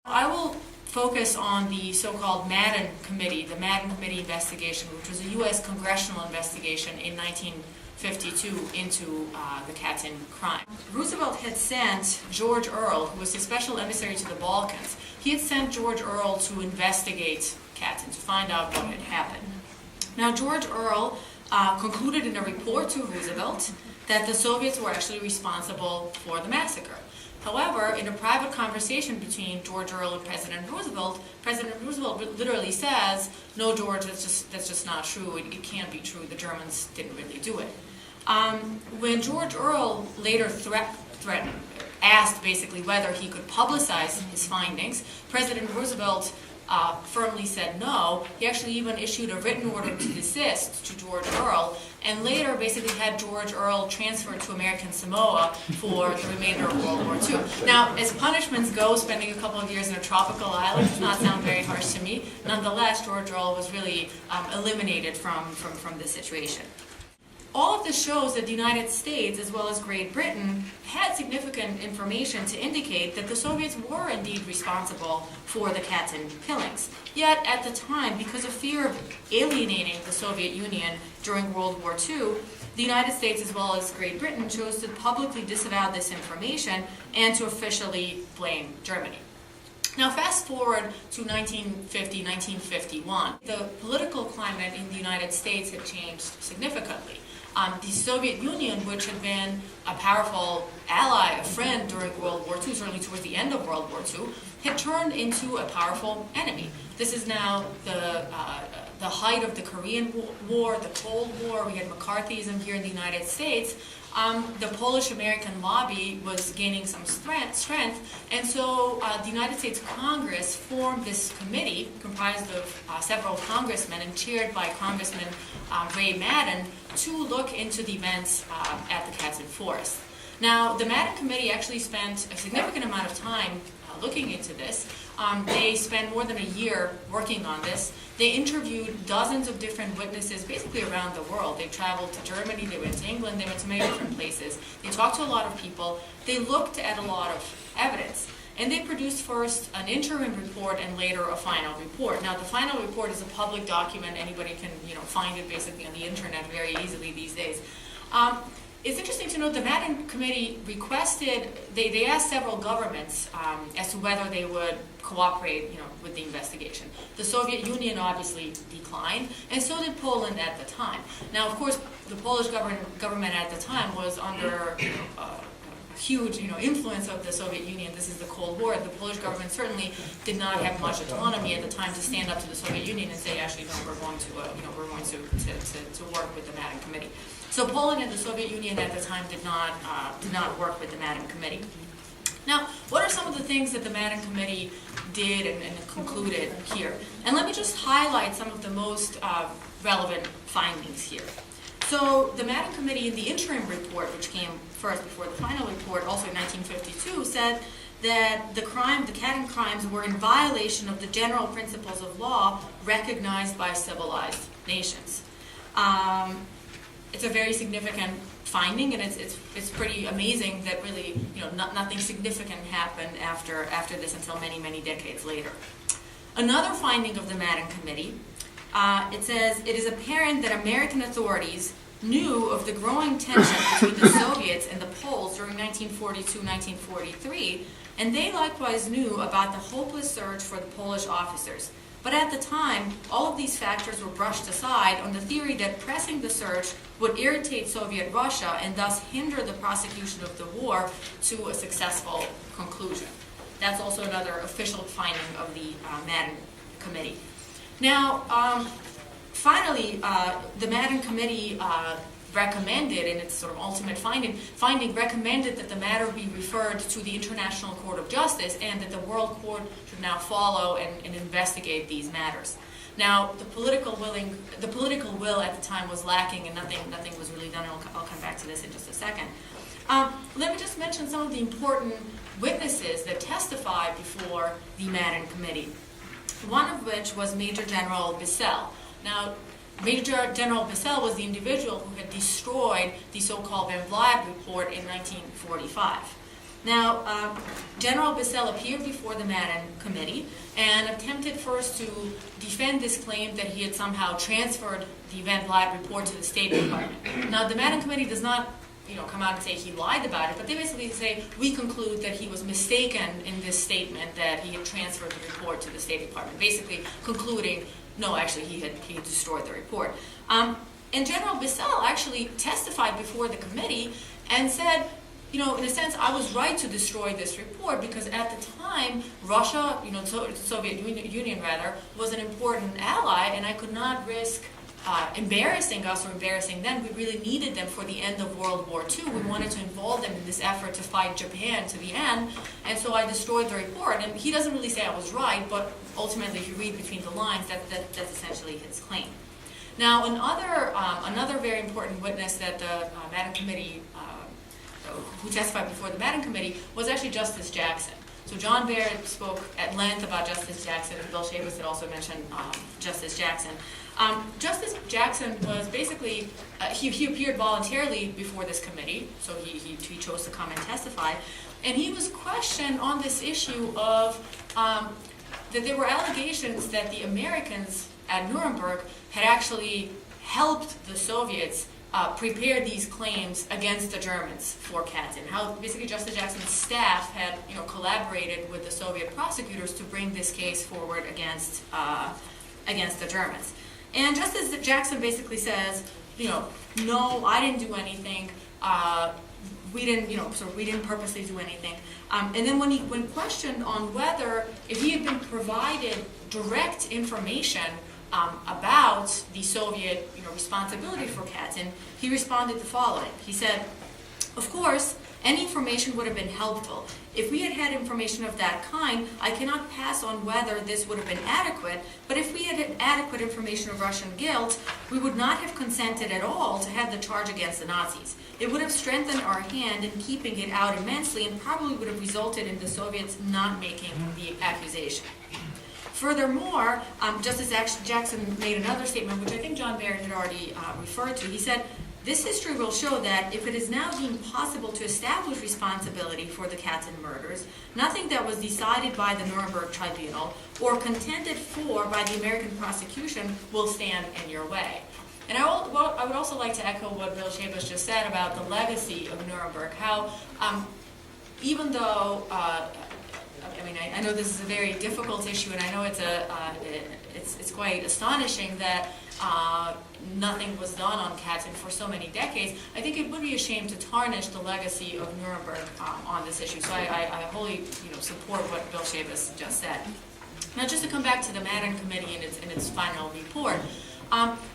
I will focus on the so-called Madden Committee, the Madden Committee investigation, which was a U.S. congressional investigation in 1952 into the Katyn crime. Roosevelt had sent George Earl, who was his special emissary to the Balkans, he had sent George Earl to investigate Katyn, to find out what had happened. Now, George Earl concluded in a report to Roosevelt that the Soviets were actually responsible for the massacre. However, in a private conversation between George Earl and President Roosevelt literally says, "No, George, that's just not true. It can't be true. The Germans didn't really do it." When George Earl later asked basically whether he could publicize his findings, President Roosevelt firmly said no. He actually even issued a written order to desist to George Earl, and later basically had George Earl transferred to American Samoa for the remainder of World War II. Now, as punishments go, spending a couple of years in a tropical island does not sound very harsh to me. Nonetheless, George Earl was really eliminated from this situation. All of this shows that the United States, as well as Great Britain, had significant information to indicate that the Soviets were indeed responsible for the Katyn killings. Yet, at the time, because of fear of alienating the Soviet Union during World War II, the United States, as well as Great Britain, chose to publicly disavow this information and to officially blame Germany. Now, fast forward to 1950, 1951. The political climate in the United States had changed significantly. The Soviet Union, which had been a powerful ally, a friend during World War II, certainly towards the end of World War II, had turned into a powerful enemy. This is now the height of the Korean War, the Cold War. We had McCarthyism here in the United States. The Polish-American lobby was gaining some strength, and so the United States Congress formed this committee comprised of several congressmen and chaired by Congressman Ray Madden to look into the events at the Katyn forest. Now, the Madden Committee actually spent a significant amount of time looking into this. They spent more than a year working on this. They interviewed dozens of different witnesses basically around the world. They traveled to Germany, they went to England, they went to many different places. They talked to a lot of people. They looked at a lot of evidence. And they produced first an interim report and later a final report. Now, the final report is a public document. Anybody can find it basically on the internet very easily these days. It's interesting to note the Madden Committee requested, they asked several governments as to whether they would cooperate with the investigation. The Soviet Union obviously declined, and so did Poland at the time. Now, of course, the Polish government at the time was under huge influence of the Soviet Union. This is the Cold War. The Polish government certainly did not have much autonomy at the time to stand up to the Soviet Union and say, actually, no, we're going to work with the Madden Committee. So Poland and the Soviet Union at the time did not work with the Madden Committee. Now, what are some of the things that the Madden Committee did and concluded here? And let me just highlight some of the most relevant findings here. So the Madden Committee in the interim report, which came first before the final report, also in 1952, said that the Katyn crimes were in violation of the general principles of law recognized by civilized nations. It's a very significant finding, and it's pretty amazing that really nothing significant happened after this until many, many decades later. Another finding of the Madden Committee, it says, it is apparent that American authorities knew of the growing tension between the Soviets and the Poles during 1942-1943, and they likewise knew about the hopeless search for the Polish officers. But at the time, all of these factors were brushed aside on the theory that pressing the search would irritate Soviet Russia and thus hinder the prosecution of the war to a successful conclusion. That's also another official finding of the Madden Committee. Now, finally, the Madden Committee recommended, in its sort of ultimate finding recommended that the matter be referred to the International Court of Justice and that the World Court should now follow and investigate these matters. Now, the political will at the time was lacking, and nothing was really done. I'll come back to this in just a second. Let me just mention some of the important witnesses that testified before the Madden Committee. One of which was Major General Bissell. Now, Major General Bissell was the individual who had destroyed the so-called Van Vlaag report in 1945. Now, General Bissell appeared before the Madden committee and attempted first to defend this claim that he had somehow transferred the event live report to the State Department. Now, the Madden committee does not come out and say he lied about it, but they basically say, we conclude that he was mistaken in this statement that he had transferred the report to the State Department, basically concluding, no, actually he had destroyed the report. And General Bissell actually testified before the committee and said, in a sense, I was right to destroy this report because at the time, Russia, the Soviet Union rather, was an important ally, and I could not risk embarrassing us or embarrassing them. We really needed them for the end of World War II. We wanted to involve them in this effort to fight Japan to the end, and so I destroyed the report. And he doesn't really say I was right, but ultimately, if you read between the lines, that's essentially his claim. Now, another very important witness that the Madden Committee, who testified before the Madden Committee, was actually Justice Jackson. So John Barrett spoke at length about Justice Jackson, and Bill Shavis had also mentioned Justice Jackson. Justice Jackson was basically, he appeared voluntarily before this committee, so he chose to come and testify, and he was questioned on this issue of that there were allegations that the Americans at Nuremberg had actually helped the Soviets prepare these claims against the Germans for Katyn. How basically Justice Jackson's staff had collaborated with the Soviet prosecutors to bring this case forward against the Germans. And Justice Jackson basically says, no, I didn't do anything. We didn't purposely do anything. And then when questioned on whether if he had been provided direct information about the Soviet responsibility for Katyn, he responded the following. He said, of course, any information would have been helpful. If we had had information of that kind, I cannot pass on whether this would have been adequate, but if we had adequate information of Russian guilt, we would not have consented at all to have the charge against the Nazis. It would have strengthened our hand in keeping it out immensely and probably would have resulted in the Soviets not making the accusation. Furthermore, Justice Jackson made another statement, which I think John Barrett had already referred to. He said, this history will show that if it is now deemed possible to establish responsibility for the Katyn murders, nothing that was decided by the Nuremberg Tribunal or contended for by the American prosecution will stand in your way. And I would also like to echo what Bill Shavis just said about the legacy of Nuremberg, how even though I know this is a very difficult issue, and I know it's quite astonishing that nothing was done on Katyn for so many decades. I think it would be a shame to tarnish the legacy of Nuremberg on this issue. So I wholly support what Bill Shavis just said. Now, just to come back to the Madden Committee in its final report.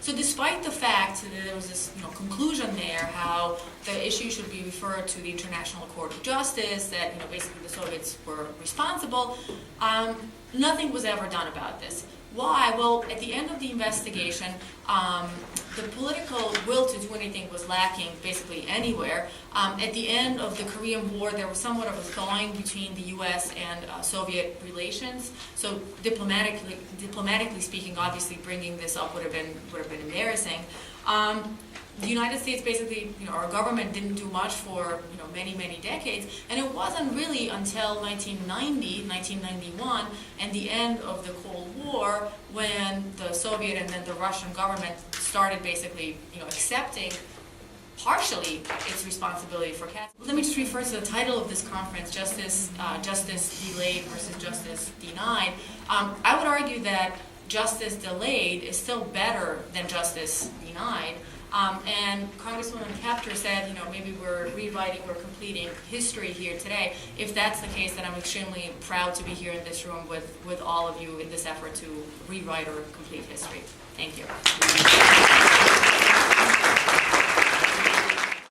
So despite the fact that there was this conclusion there how the issue should be referred to the International Court of Justice, that basically the Soviets were responsible, nothing was ever done about this. Why? Well, at the end of the investigation, the political will to do anything was lacking basically anywhere. At the end of the Korean War, there was somewhat of a thawing between the U.S. and Soviet relations. So diplomatically speaking, obviously bringing this up would have been embarrassing. The United States basically, our government didn't do much for many decades, and it wasn't really until 1990, 1991, and the end of the Cold War when the Soviet and then the Russian government started basically, accepting partially its responsibility for Katyn. Let me just refer to the title of this conference, Justice Delayed versus Justice Denied. I would argue that justice delayed is still better than justice denied. And Congresswoman Kaptur said, maybe we're rewriting, we're completing history here today. If that's the case, then I'm extremely proud to be here in this room with all of you in this effort to rewrite or complete history. Thank you.